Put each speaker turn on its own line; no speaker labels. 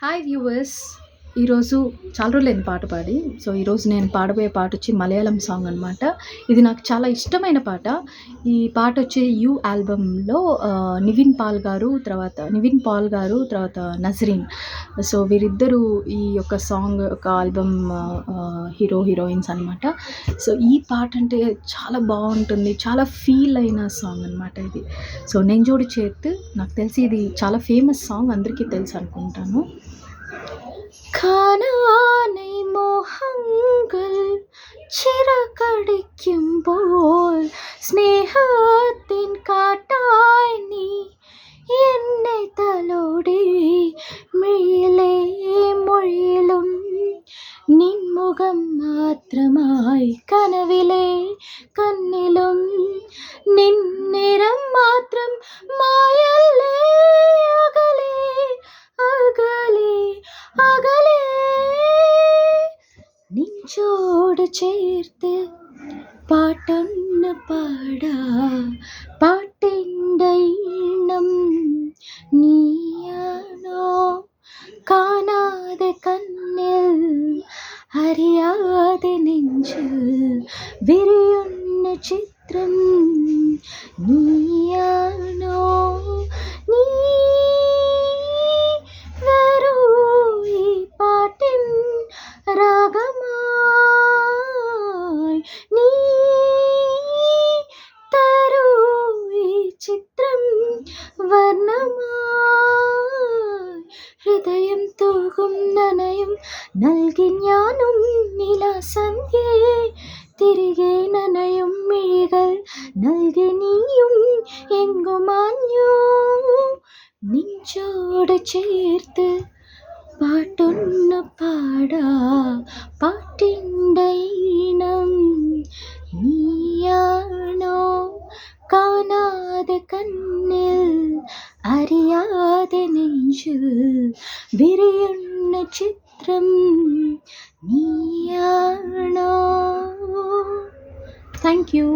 Hi viewers. ఈరోజు చాలా రోజులైంది పాట పాడి. సో, ఈరోజు నేను పాడబోయే పాట వచ్చి మలయాళం సాంగ్ అనమాట. ఇది నాకు చాలా ఇష్టమైన పాట. ఈ పాట వచ్చి 'యూ' ఆల్బమ్‌లో నివిన్ పాల్ గారు, తర్వాత నజరీన్. సో, వీరిద్దరూ ఈ యొక్క సాంగ్ యొక్క ఆల్బమ్ హీరోయిన్స్ అనమాట. సో, ఈ పాట అంటే చాలా బావుంటుంది. చాలా ఫీల్ అయిన సాంగ్ అనమాట ఇది. సో, 'నెంజోడి చేత్' నాకు తెలిసి ఇది చాలా ఫేమస్ సాంగ్, అందరికీ తెలుసు అనుకుంటాను. കാണാനായി മോഹങ്ങൾ ചിറകടിക്കുമ്പോൾ സ്നേഹത്തിൻ കാട്ടായി നീ എന്നെ തലോടി മിഴിയിലെ മൊഴിയിലും നിൻമുഖം മാത്രമായി കനവിലെ കണ്ണിലും നിന്നിരം മാത്രം മായല്ലേ അകലെ അകലെ അകലെ നെഞ്ചോട് ചേർത്ത് പാട്ടൊന്ന് പാടാ പാട്ടിൻ്റെ ഈണം നീയാണോ കാണാതെ കണ്ണിൽ അറിയാതെ നെഞ്ചിൽ വിരിയുന്ന ചിത്രം നീയാണോ നീ വരൂ ഈ പാട്ടിൻ രാഗമായി നീ തരൂ ഈ ചിത്രം വർണ്ണമായി ഹൃദയം തൂകും നനയും നൽകി ഞാനും നിലാസന്ധ്യയെ തിരികെ നനയും മിഴികൾ നൽകി നീയും എങ്കുമാഞ്ഞു നെഞ്ചോട് ചേർത്ത് പാട്ടൊന്ന് പാടാ പാട്ടിൻ്റെ ഈണം നീയാണോ കാണാതെ കണ്ണിൽ അറിയാതെ നെഞ്ചിൽ വിരിയുന്ന ചിത്രം നീയാണോ. Thank you.